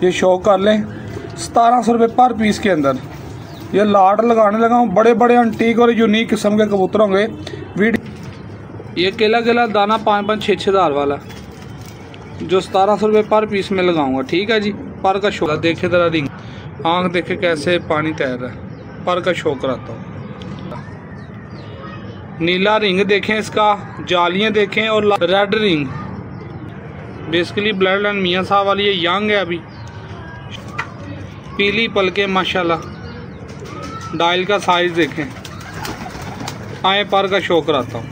ये शो कर लें 1700 रुपये पर पीस के अंदर। ये लाट लगाने लगा हूँ, बड़े बड़े अंटीक और यूनिक किस्म के कबूतर होंगे। ये केला केला दाना 5-5 6-6 हज़ार वाला जो 1700 रुपये पर पीस में लगाऊंगा। ठीक है जी। पर का शो देखे ज़रा, रिंग आँख देखे कैसे पानी तैर रहा है। पर का शो कराता हूँ। नीला रिंग देखें, इसका जालियाँ देखें और red ring basically blood line मियाँ साहब वाली। ये यंग है अभी। पीली पलके माशाल्लाह। डायल का साइज़ देखें। आए पर का शो कराता हूँ।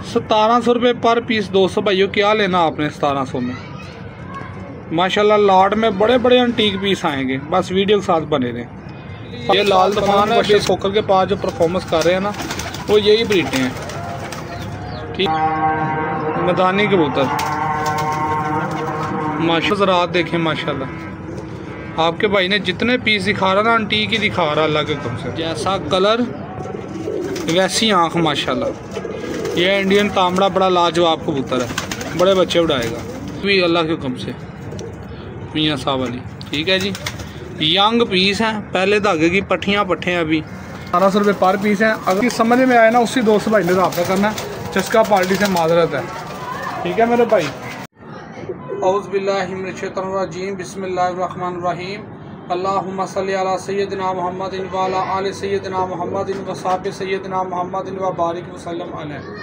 1700 रुपये पर पीस दोस्तों भाइयों, क्या लेना आपने 1700 में। माशाल्लाह लाट में बड़े बड़े अंटीक पीस आएंगे, बस वीडियो के साथ बने रहें। ये लाल तूफान है बेस फोकर के पास जो परफॉर्मेंस कर रहे हैं ना, वो यही ब्रीडें हैं। ठीक, मैदानी कबूतर माशाल्लाह रात देखें माशाल्लाह। आपके भाई ने जितने पीस दिखा रहा ना, अंटीक ही दिखा रहा अल्लाह के हुक्म से। जैसा कलर वैसी आँख माशाल्लाह। ये इंडियन तांबड़ा बड़ा लाजवाब कबूतर है, बड़े बच्चे उड़ाएगा भी अल्लाह के हुक्म से मियाँ साहब वाली। ठीक है जी। यंग पीस हैं, पहले धागे की पट्टियाँ पट्टे हैं अभी। 1700 रुपये पर पीस हैं। अगर समझ में आए ना, उसी दोस्त भाई ने रब्ता करना। चस्का पार्टी से माजरत है। ठीक है मेरे भाई। औज़ु बिल्लाहि मिनश शैतानिर रजीम, बिस्मिल्लाहिर रहमानिर रहीम। अल्लाहुम्मा सल्लि अला सय्यदिना मुहम्मदिन व अला आलि सय्यदिना मुहम्मदिन व सहबि सय्यदिना मुहम्मदिन व बारिक वसल्लम अलैहि।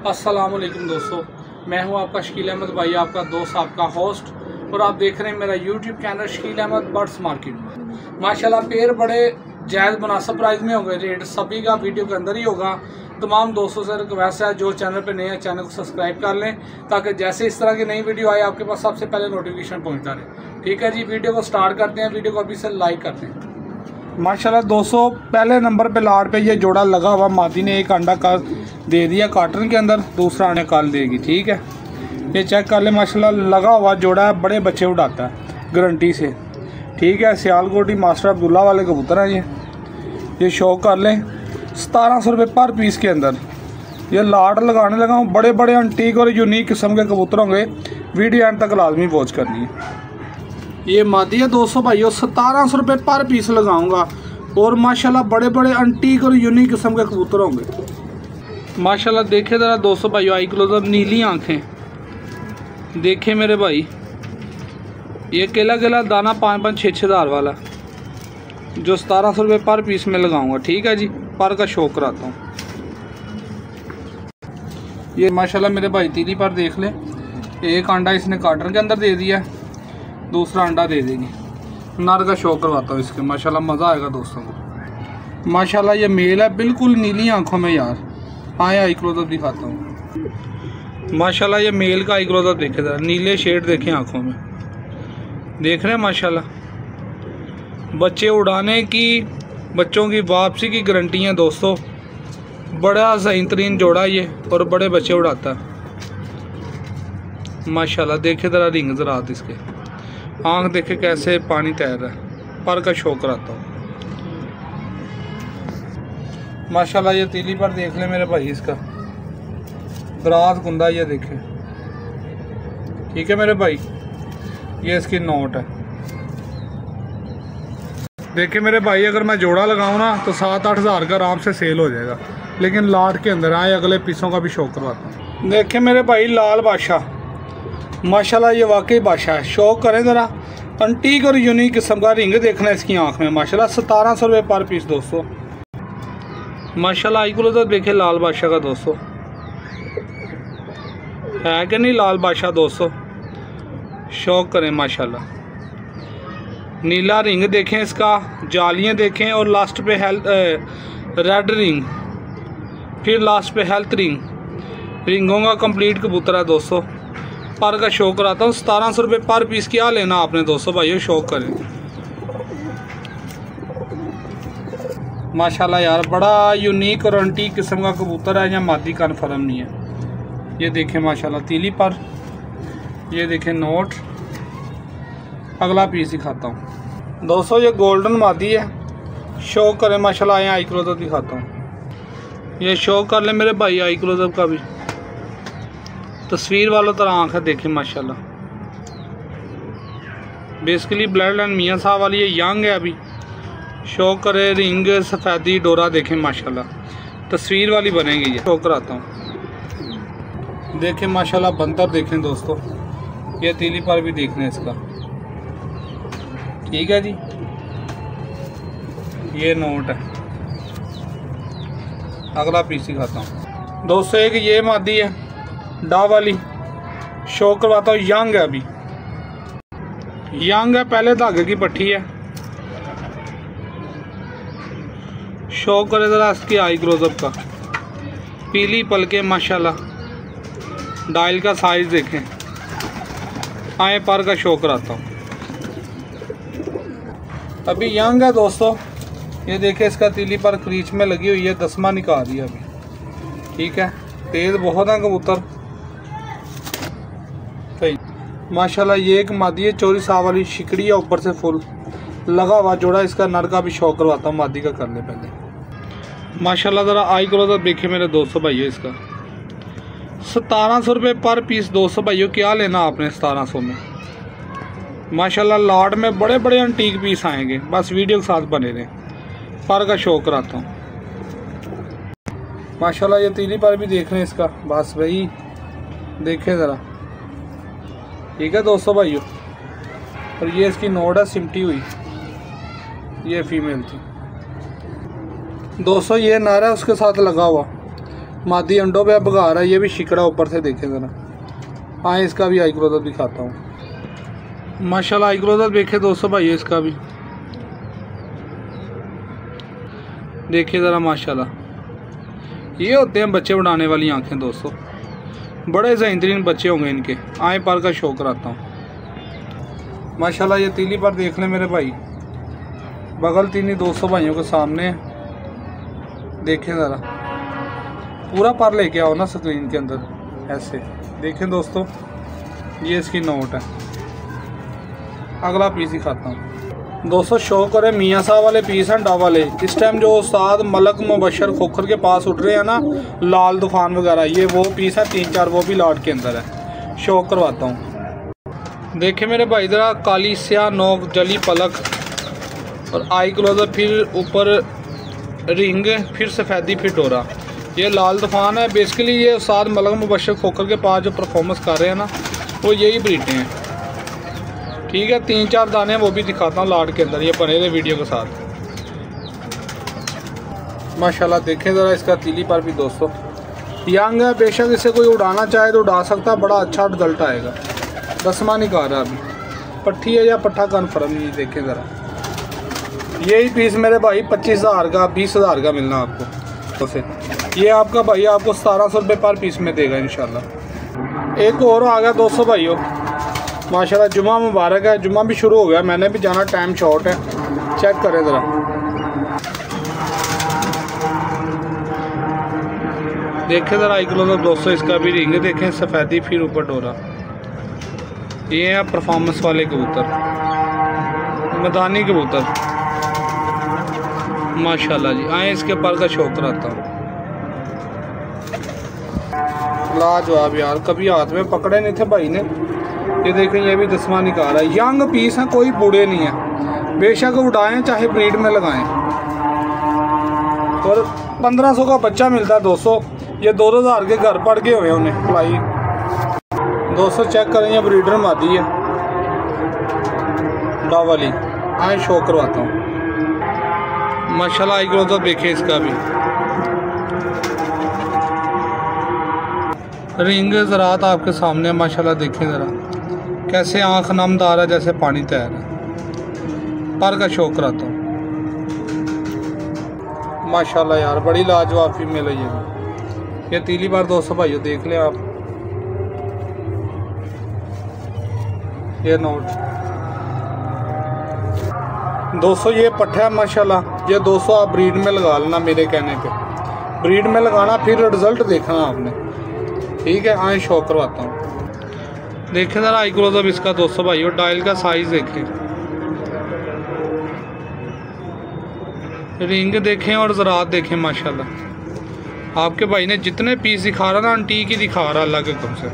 अस्सलामु अलैकुम दोस्तों, मैं हूं आपका शकील अहमद भाई, आपका दोस्त, आपका होस्ट, और आप देख रहे हैं मेरा YouTube channel Shakeel Ahmed birds market. माशाल्लाह पेड़ बड़े जायज़ मुनासिब प्राइस में होंगे। रेट सभी का वीडियो के अंदर ही होगा। तमाम दोस्तों से रिक्वेस्ट है, जो चैनल पे नए हैं चैनल को सब्सक्राइब कर लें, ताकि जैसे इस तरह की नई वीडियो आए आपके पास सबसे पहले नोटिफिकेशन पहुंचता रहे। ठीक है जी। वीडियो को स्टार्ट करते हैं। वीडियो को अभी से लाइक करते हैं। माशाल्लाह दोस्तों, पहले नंबर पे लाट पे ये जोड़ा लगा हुआ। मादी ने एक अंडा कर दे दिया कार्टन के अंदर, दूसरा अंडा कल देगी। ठीक है, ये चेक कर ले माशाल्लाह। लगा हुआ जोड़ा है, बड़े बच्चे उड़ाता है गारंटी से। ठीक है, सियालकोटी मास्टर अब्दुल्ला वाले कबूतर हैं ये शो कर लें 1700 रुपये पर पीस के अंदर। ये लाट लगाने लगा हूँ, बड़े बड़े अंटीक और यूनिक किस्म के कबूतर होंगे। वीडियो एंड तक लाजमी वॉच करनी है। ये मादी है दोस्तों भाइयों, 1700 रुपये पर पीस लगाऊंगा। और माशाल्लाह बड़े बड़े अंटीक और यूनिक किस्म के कबूतर होंगे। माशाल्लाह देखे ज़रा दोस्तों भाइयों, आई क्लोजअप, नीली आँखें देखे मेरे भाई। ये केला केला दाना 5-5 6-6 हज़ार वाला जो 1700 रुपये पर पीस में लगाऊंगा। ठीक है जी। पर का शो कराता हूँ। ये माशाल्लाह मेरे भाई तीली पर देख ले। एक अंडा इसने कार्टन के अंदर दे दिया, दूसरा अंडा दे देगी। नर का शो करवाता हूँ इसके। माशाल्लाह मज़ा आएगा दोस्तों को। माशाल्लाह ये मेल है, बिल्कुल नीली आँखों में यार। हाँ, आई क्लोजअप दिखाता हूँ। माशाल्लाह ये मेल का आई क्लोजअप देखे ज़रा, नीले शेड देखें आँखों में, देख रहे हैं माशाल्लाह। बच्चे उड़ाने की, बच्चों की वापसी की गारंटी है दोस्तों। बड़ा सही तरीन जोड़ा ये, और बड़े बच्चे उड़ाता है माशाल्लाह। देखे ज़रा रिंग ज़रा इसके, आँख देखे कैसे पानी तैर रहा है। पर का शो कराता हूँ। माशाल्लाह ये तीली पर देख ले मेरे भाई, इसका दराज कुंदा ये देखे। ठीक है मेरे भाई, ये इसकी नोट है। देखिए मेरे भाई, अगर मैं जोड़ा लगाऊँ ना तो 7-8 हज़ार का आराम से सेल हो जाएगा। लेकिन लाट के अंदर आए, अगले पीसों का भी शौक करवाता हूँ। देखिए मेरे भाई, लाल बादशाह माशाल्लाह, ये वाकई बादशाह है। शौक करें ज़रा, अंटीक और यूनिक किस्म का रिंग देखना इसकी आँख में। माशाल्लाह 1700 रुपये पर पीस दोस्तों। माशाल्लाह आई क्लोजअप देखे लाल बादशाह का दोस्तों, है कि नहीं लाल बादशाह दोस्तों। शौक करें माशाल्लाह। नीला रिंग देखें, इसका जालियाँ देखें, और लास्ट पे हेल्थ रेड रिंग, फिर लास्ट पे हेल्थ रिंग। रिंगों का कंप्लीट कबूतर है दोस्तों। पर का शो कराता हूँ। 1700 रुपये पर पीस। क्या लेना आपने दोस्तों भाइयों, शौक करें माशाल्लाह यार। बड़ा यूनिक और एंटीक किस्म का कबूतर है, या मादी कन्फर्म नहीं है। ये देखें माशाल्लाह तीली पर, ये देखें नोट। अगला पीस दिखाता हूँ दोस्तों, ये गोल्डन मादी है। शो करें माशाल्लाह। आए आई क्लोजअप दिखाता हूँ। ये शो कर ले मेरे भाई, आई क्लोजअप का भी तस्वीर वालों तरह आँख है। देखें माशाल्लाह, बेसिकली ब्लड लाइन मियाँ साहब वाली, ये यंग है अभी। शो करे रिंग सफ़ेदी डोरा देखें माशाल्लाह, तस्वीर वाली बनेगी ये। शो कराता हूँ, देखें माशाल्लाह बंदर देखें दोस्तों, ये तीली पर भी देखना है इसका। ठीक है जी, ये नोट है। अगला पीस दिखाता हूँ दोस्तों, एक ये मादी है डा वाली, शो करवाता हूँ। यंग है अभी, यंग है, पहले धागे की पट्टी है। शो करे ज़रा इसकी आई क्लोजअप का, पीली पलके माशाल्लाह, डायल का साइज देखें। आए पर का शो कराता हूँ, अभी यंग है दोस्तों। ये देखें इसका तीली पर क्रीच में लगी हुई है, 10वां निकाल दिया अभी। ठीक है, तेज़ बहुत है कबूतर माशाल्लाह। ये एक मादी है, चोरी साह वाली शिकड़ी है, ऊपर से फुल लगा हुआ जोड़ा। इसका नर का भी शौक करवाता हूँ, मादी का करने पहले माशाल्लाह। ज़रा आई क्लोजअप देखिए मेरे 200 भाइयों, इसका 1700 रुपये पर पीस। 200 भाइयों क्या लेना आपने 1700 में माशाल्लाह। लॉट में बड़े बड़े एंटीक पीस आएंगे, बस वीडियो के साथ बने रहें। पर का शौक कराता हूँ माशाल्लाह। ये तीली पर भी देख रहे हैं इसका, बस भाई देखें ज़रा। ठीक है 200 भाइयों। और ये इसकी नोट है सिमटी हुई, ये फीमेल थी 200। ये नर है उसके साथ लगा हुआ, मादी अंडों पे भगा रहा है। ये भी शिकड़ा ऊपर से देखें ज़रा। हाँ, इसका भी आई क्लोजअप दिखाता हूँ माशाल्लाह। आई क्लोजअप देखे 200 भाइयों, इसका भी देखिए ज़रा माशाल्लाह। ये होते हैं बच्चे उड़ाने वाली आंखें दोस्तों, बड़े ज़हीन बच्चे होंगे इनके। आए पर का शो कराता हूँ माशाल्लाह। ये तीली पर देख लें मेरे भाई, बगल तीनी 200 भाइयों के सामने देखें ज़रा। पूरा पर लेके आओ ना स्क्रीन के अंदर, ऐसे देखें दोस्तों। ये इसकी नोट है। अगला पीस दिखाता हूँ दोस्तों। शो करें मियाँ साहब वाले पीस हैं, डा वाले। इस टाइम जो उस्ताद मलक मुबशर खोखर के पास उठ रहे हैं ना, लाल तूफान वगैरह, ये वो पीस है 3-4, वो भी लॉट के अंदर है। शो करवाता हूँ, देखें मेरे भाई ज़रा। काली स्याह नोक, जली पलक और आई क्लोजर, फिर ऊपर रिंग, फिर सफ़ेदी, फिर डोरा। ये लाल तूफान है। बेसिकली ये उस्ताद मलक मुबशर खोखर के पास जो परफॉर्मेंस कर रहे हैं ना, वो यही ब्रीडें हैं। ठीक है, 3-4 दाने वो भी दिखाता हूँ लाट के अंदर, ये बने रहे वीडियो के साथ माशाल्लाह। देखें ज़रा इसका तीली पर भी दोस्तों, यंग है। बेशक इसे कोई उड़ाना चाहे तो उड़ा सकता है, बड़ा अच्छा रिजल्ट आएगा। 10वां निकाल रहा है अभी, पट्टी है या पट्ठा कन्फर्म नहीं। देखें ज़रा, यही पीस मेरे भाई 25,000 का, 20,000 का मिलना आपको उसे। ये आपका भाई आपको 1700 रुपये पर पीस में देगा इंशाल्लाह। एक और आ गया 200 भाइयों माशाल्लाह। जुमा मुबारक है, जुमा भी शुरू हो गया, मैंने भी जाना, टाइम शॉर्ट है। चेक करें ज़रा, देखें ज़रा आई क्लोजअप 200। इसका भी रिंग देखें, सफ़ेदी, फिर ऊपर डोरा। ये है परफॉर्मेंस वाले कबूतर, मैदानी कबूतर माशाल्लाह जी। आए इसके पर का शौक कराता हूँ, लाजवाब यार। कभी हाथ में पकड़े नहीं थे भाई ने। ये देखें, ये भी 10वां निकाला है। यंग पीस है, कोई बूढ़े नहीं है। बेशक उड़ाएं चाहे ब्रीड में लगाएं। और 1500 का बच्चा मिलता है 200। ये 2,000 के घर पड़ गए हुए उन्हें फ्लाई 200। चेक करें, ये ब्रीडर मादी है डा वाली। आए शो करवाता हूँ माशाल्लाह। आई ग्रो तो देखें इसका भी रिंग ज़रात आपके सामने माशाल्लाह। देखें ज़रा कैसे आँख नमदार है, जैसे पानी तैर है। पर का शौक कराता हूँ माशाल्लाह यार, बड़ी लाजवाब फीमेल है ये तीली बार 200 भाइयों देख लें आप। ये नोट 200 ये पट्ठा है माशाल्लाह। ये 200 आप ब्रीड में लगा लेना, मेरे कहने पे ब्रीड में लगाना, फिर रिजल्ट देखना आपने। ठीक है, आए शो करवाता हूँ। देखें ज़रा आई क्लोजअप इसका 200 भाइयों। डायल का साइज़ देखें, रिंग देखें और ज़रात देखें माशाल्लाह। आपके भाई ने जितने पीस दिखा रहा ना, एंटीक ही दिखा रहा अल्लाह के हुक्म से।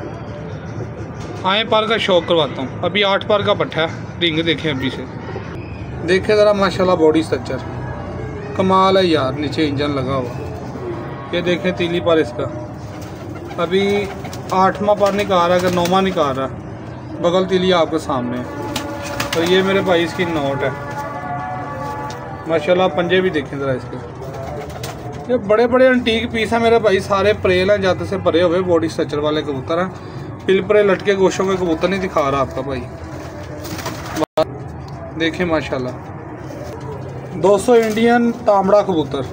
आए पर का शौक करवाता हूँ। अभी 8 पर का पट्ठा है। रिंग देखें अभी से, देखें ज़रा माशाल्लाह बॉडी स्ट्रक्चर कमाल है यार। नीचे इंजन लगा हुआ, ये देखें तीली पर इसका अभी 8वां पर निकाल रहा है, अगर 9वां निकाल रहा है। बगल तीली आपके सामने है। और ये मेरे भाई इसकी नोट है माशाल्लाह। पंजे भी देखें ज़रा इसके, ये बड़े बड़े एंटीक पीस हैं मेरे भाई। सारे परेल हैं, जाते से परे हुए बॉडी स्ट्रक्चर वाले कबूतर हैं। पिलपरे लटके गोशों के कबूतर नहीं दिखा रहा आपका भाई। देखें माशाल्लाह 200 इंडियन तांबड़ा कबूतर,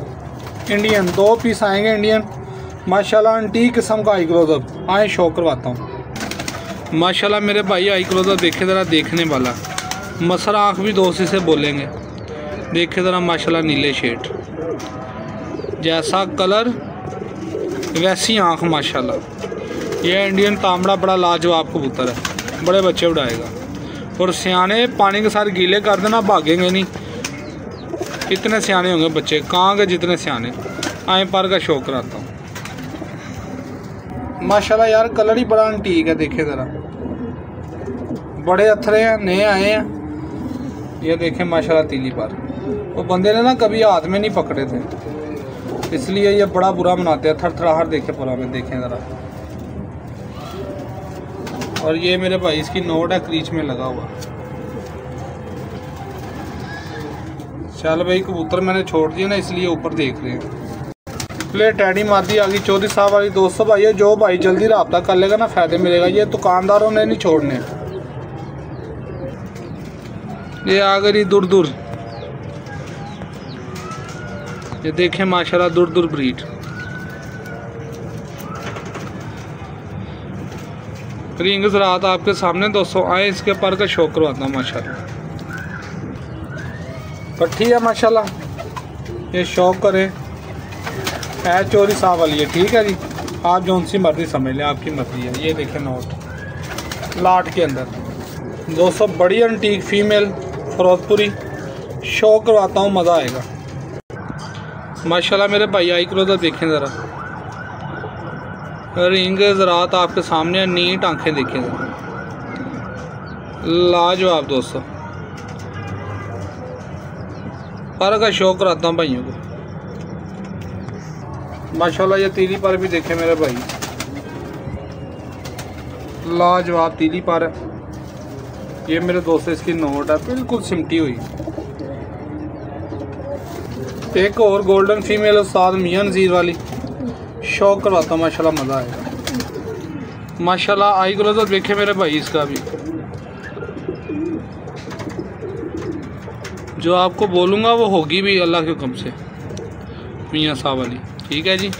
इंडियन 2 पीस आएंगे इंडियन माशाल्लाह। एंटीक किस्म का आई क्लोजअप आए शो करवाता हूँ माशाल्लाह। मेरे भाई आई क्लोजअप देखे ज़रा, देखने वाला मसर आँख भी दोस्ती से बोलेंगे। देखे ज़रा माशाल्लाह नीले शेड, जैसा कलर वैसी आँख माशाल्लाह। ये इंडियन तांबड़ा बड़ा लाजवाब कबूतर है, बड़े बच्चे उड़ाएगा। और सियाने पानी के साथ गीले कर देना, भागेंगे नहीं। इतने सियाने होंगे बच्चे, कहाँ के जितने सियाने। आए पर का शौक कराता हूँ माशाल्लाह यार। कलर ही बड़ा एंटीक है, देखे ज़रा बड़े अथरे हैं, नए आए हैं। ये देखें माशाल्लाह तीली पर। वो बंदे ने ना कभी हाथ में नहीं पकड़े थे, इसलिए ये बड़ा बुरा मनाते हैं। थरथराहट देखे पूरा में, देखें ज़रा। और ये मेरे भाई इसकी नोट है, क्रीच में लगा हुआ। चल भाई कबूतर मैंने छोड़ दिया ना, इसलिए ऊपर देख रहे हैं। प्लेट टैडी मादी आ गई 34 साहब वाली। 200 भाई है, जो भाई जल्दी रब्ता कर लेगा ना फ़ायदे मिलेगा। ये दुकानदारों ने नहीं छोड़ने। ये आ गई दूर दूर, ये देखें माशाल्लाह दूर दूर ब्रीड। रिंग ज़रात आपके सामने दोस्तों। आए इसके पर का शौक करवाता हूँ माशाल्लाह। पट्टी है माशाल्लाह, ये शौक करें। है 24 साहब वाली है, ठीक है जी। आप जो सी मर्जी समझ लें, आपकी मर्जी है। ये देखें नोट लाट के अंदर 200 बड़ी एंटीक फीमेल फिरोजपुरी शौक करवाता हूँ, मज़ा आएगा माशाल्लाह। मेरे भाई आई क्लोजर देखें ज़रा, रिंग ज़रात आपके सामने, नीट आंखें देखें ज़रा, लाजवाब दोस्तों। पर का शौक कराता हूँ भाइयों को माशाल्लाह। ये तीली पर भी देखे मेरे भाई, लाजवाब तीली पर है। ये मेरे दोस्त इसकी नोट है, बिल्कुल सिमटी हुई। एक और गोल्डन फीमेल उस्ताद मियां नज़ीर वाली शौक करवाता हूँ माशाल्लाह, मज़ा आएगा माशाल्लाह। आई ग्लोजर देखे मेरे भाई, इसका भी जो आपको बोलूँगा वो होगी भी अल्लाह के हुक्म से। मियां साहब वाली, ठीक है जी।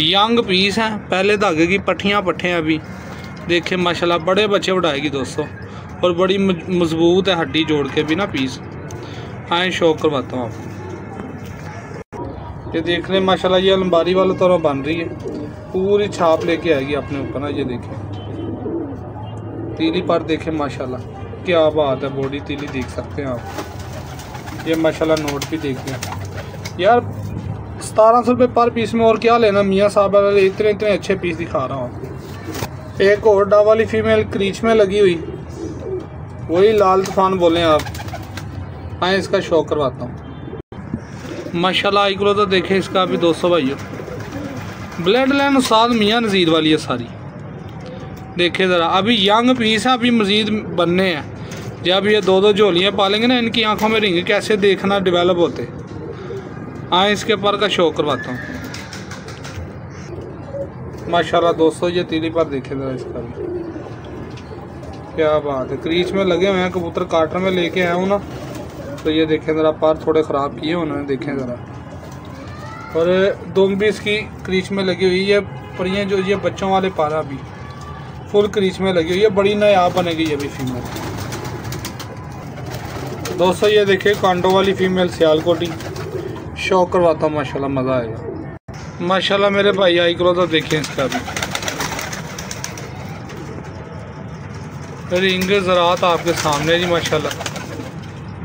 यंग पीस हैं, पहले धागे की पट्ठियाँ पट्ठे हैं अभी। देखे माशाल्लाह बड़े बच्चे उड़ाएगी दोस्तों, और बड़ी मजबूत है हड्डी जोड़ के भी ना पीस। आए शौक करवाता हूँ आपको। ये देख लें माशाल्लाह, ये अलमारी वाला तरह बन रही है, पूरी छाप लेके आएगी अपने ऊपर ना। ये देखें तीली पर, देखें माशाल्लाह क्या बात है। बॉडी तीली देख सकते हैं आप। ये माशाल्लाह नोट भी देख लें यार। 1700 रुपये पर पीस में और क्या लेना। मियाँ साहब वाले इतने अच्छे पीस दिखा रहा हूँ आपको। एक और डा वाली फीमेल क्रीच में लगी हुई, वही लाल तूफान बोलें आप। आए इसका शौक करवाता हूँ माशाल्लाह। आई क्लोजर देखें इसका भी 200 भाइयों। ब्लड लाइन उस्ताद मियां नज़ीर वाली है सारी। देखे ज़रा, अभी यंग पीस है, अभी मज़ीद बनने हैं। जब ये 2-2 झोलियाँ पालेंगे ना, इनकी आंखों में रिंग कैसे देखना डेवलप होते। आए इसके पर का शौक करवाता हूँ माशाल्लाह दोस्तों। ये तीली पर देखे ज़रा, इसका भी क्या बात है। क्रीच में लगे हुए हैं, कबूतर काटर में लेके आया हूँ ना, तो ये देखें ज़रा पर थोड़े ख़राब किए उन्होंने, देखें ज़रा। और दुम भी इसकी क्रीच में लगी हुई है। परियाँ जो ये बच्चों वाले पारा भी फुल क्रीच में लगी हुई है, बड़ी नायाब बनेगी ये भी फीमेल दोस्तों। ये देखिए कांडो वाली फीमेल सियालकोटी शौक करवाता हूँ माशाल्लाह, मज़ा आएगा माशाल्लाह। मेरे भाई आई क्लोजर देखें इसका भी। रिंग ज़रात आपके सामने जी माशाल्लाह,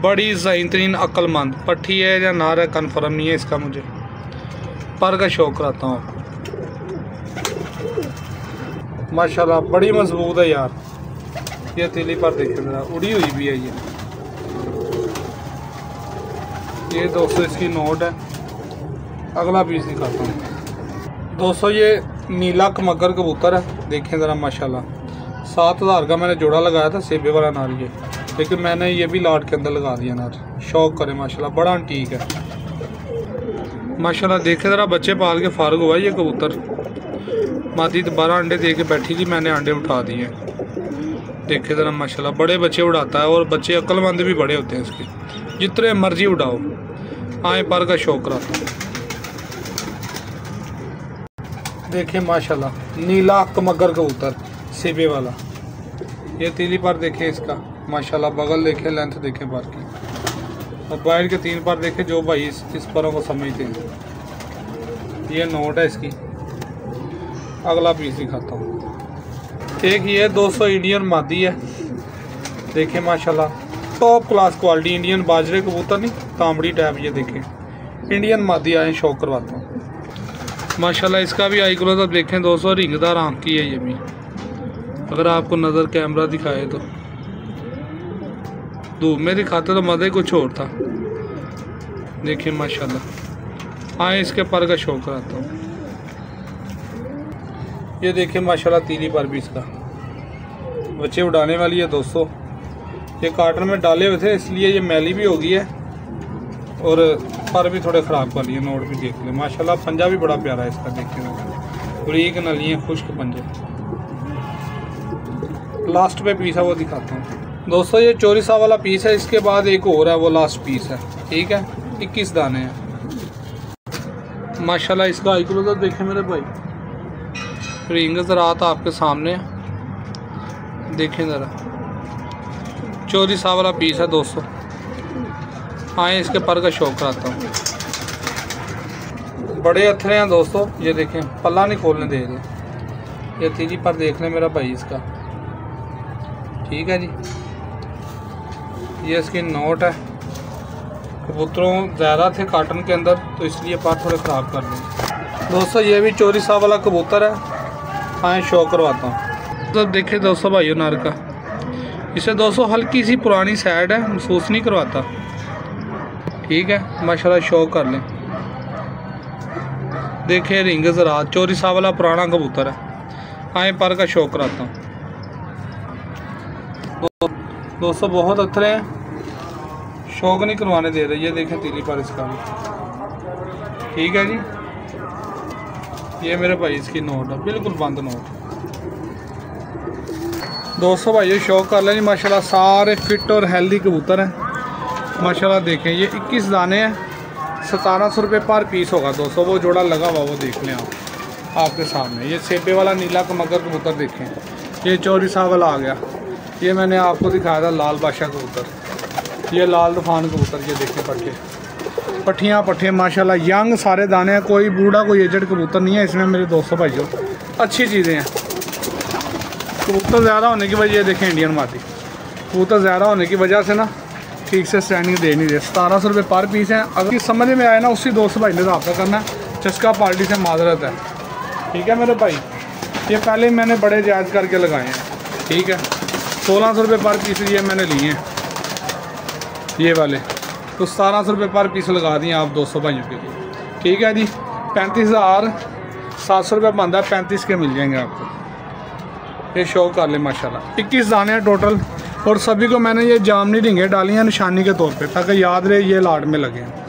बड़ी ज़ाइन अक्लमंद। पट्टी है या नार है कन्फर्म नहीं है इसका मुझे। पर का शौक कराता हूँ आपको माशाल्लाह, बड़ी मजबूत है यार। ये तीली पर देखिए ज़रा उड़ी हुई भी है ये दोस्तों इसकी नोट है। अगला पीस दिखाता हूँ दोस्तों, ये नीला कमगर कबूतर है। देखें ज़रा माशाल्लाह 7000 का मैंने जोड़ा लगाया था सेबे वाला नार ये, लेकिन मैंने ये भी लाट के अंदर लगा दिया नार। शौक करे माशाल्लाह, बड़ा अंटीक है माशाल्लाह। देखे ज़रा बच्चे पाल के फारग हुआ ये कबूतर। मादी दोबारा अंडे दे के बैठी थी, मैंने अंडे उठा दिए। देखे ज़रा माशाल्लाह बड़े बच्चे उड़ाता है, और बच्चे अक्लमंद भी बड़े होते हैं इसके, जितने मर्जी उड़ाओ। आए पर का शौक रहा। देखें माशाल्लाह नीला कमगर कबूतर सेबे वाला। ये तीली पर देखें इसका माशाल्लाह, बगल देखें, लेंथ देखें पर की, और बाइट के 3 पर देखें जो भाई इस परों को समझते हैं। ये नोट है इसकी। अगला पीस दिखाता हूँ। एक ये 200 इंडियन मादी है। देखें माशाल्लाह टॉप क्लास क्वालिटी, इंडियन बाजरे कबूतर नहीं, तांबड़ी टाइप। ये देखें इंडियन मादी आए, शौक करवाता हूँ माशाल्लाह। इसका भी आई क्लोजअप देखें दोस्तों, रिंगदार आँख की है ये भी। अगर आपको नज़र कैमरा दिखाए तो, धूप में दिखाते तो मज़े कुछ और था। देखिए माशाल्लाह आए इसके पर का शौक कराता हूँ। ये देखिए माशाल्लाह तीली पर भी इसका बच्चे उड़ाने वाली है दोस्तों। ये कार्टन में डाले हुए थे इसलिए ये मैली भी हो गई है, और पर भी थोड़े ख़राब कर लिए। नोट भी देख ले माशाल्लाह, पंजा भी बड़ा प्यारा है इसका। देखिए बरीक नलियाँ, खुश्क पंजे। लास्ट पे पीस है वो दिखाता हूँ दोस्तों। ये चोरिसा वाला पीस है, इसके बाद एक और है, वो लास्ट पीस है। ठीक है, 21 दाने हैं माशाल्लाह। इसका आई क्लोजअप देखें मेरे भाई, रिंग ज़रात आपके सामने देखें ज़रा। चोरिसा वाला पीस है दोस्तों। आए इसके पर का शौक कराता हूँ। बड़े अथरे हैं दोस्तों। ये देखें पल्ला नहीं खोलने दे रहे। ये तीली पर देख लें मेरा भाई इसका। ठीक है जी, ये इसकी नोट है। कबूतरों ज़्यादा थे कार्टन के अंदर तो इसलिए पर थोड़े ख़राब कर लें दोस्तों। ये भी चोरिसा वाला कबूतर है। आए शौक करवाता हूँ। तो देखे दोस्तों भाइयों नार का, इसे दोस्तों हल्की सी पुरानी साइड है, महसूस नहीं करवाता। ठीक है माशाल्लाह, शौक कर लें। देखें रिंग ज़रा चोरिसा वाला पुराना कबूतर है। आए पर का शौक कराता हूँ दोस्तों। बहुत अथरे हैं, शौक नहीं करवाने दे रहे। ये देखें तीली पर इसका भी। ठीक है जी, ये मेरे भाई इसकी नोट है, बिल्कुल बंद नोट दोस्तों। भाई शौक कर लें माशाल्लाह, सारे फिट और हेल्दी कबूतर हैं माशाल्लाह। देखें ये 21 दाने हैं, 1700 रुपये पर पीस होगा दोस्तों। वो जोड़ा लगा हुआ वो देख लें आप आपके सामने। ये सेबे वाला नीला कमगर कबूतर देखें। ये चोरिसा वाला आ गया। ये मैंने आपको दिखाया था लाल बादशाह कबूतर। ये लाल तूफान कबूतर। ये देखें पट्टे पट्ठियाँ पट्ठे माशाल्लाह, यंग सारे दाने हैं। कोई बूढ़ा कोई एजड कबूतर नहीं है इसमें मेरे दोस्तों भाइयों। अच्छी चीज़ें हैं। कबूतर ज़्यादा होने की वजह, देखें इंडियन मादी कबूतर ज़्यादा होने की वजह से ना ठीक से स्टैंडिंग दे नहीं रहे। 1700 रुपये पर पीस हैं। अगर समझ में आए ना उसी दोस्त भाई ने रब्ता करना है। चस्का पार्टी से माजरत है। ठीक है मेरे भाई, ये पहले मैंने बड़े जायज़ करके लगाए हैं। ठीक है, 1600 रुपये पर पीस ये मैंने लिए हैं ये वाले, तो 1700 रुपये पर पीस लगा दिए आप 200 भाइयों के लिए। ठीक है जी, 35,700 रुपये बनता है, 35 के मिल जाएंगे आपको। ये शौक कर ले माशाल्लाह। 21 दाने हैं टोटल, और सभी को मैंने ये जामनी रिंगें डाली हैं निशानी के तौर पे, ताकि याद रहे ये लाट में लगे हैं।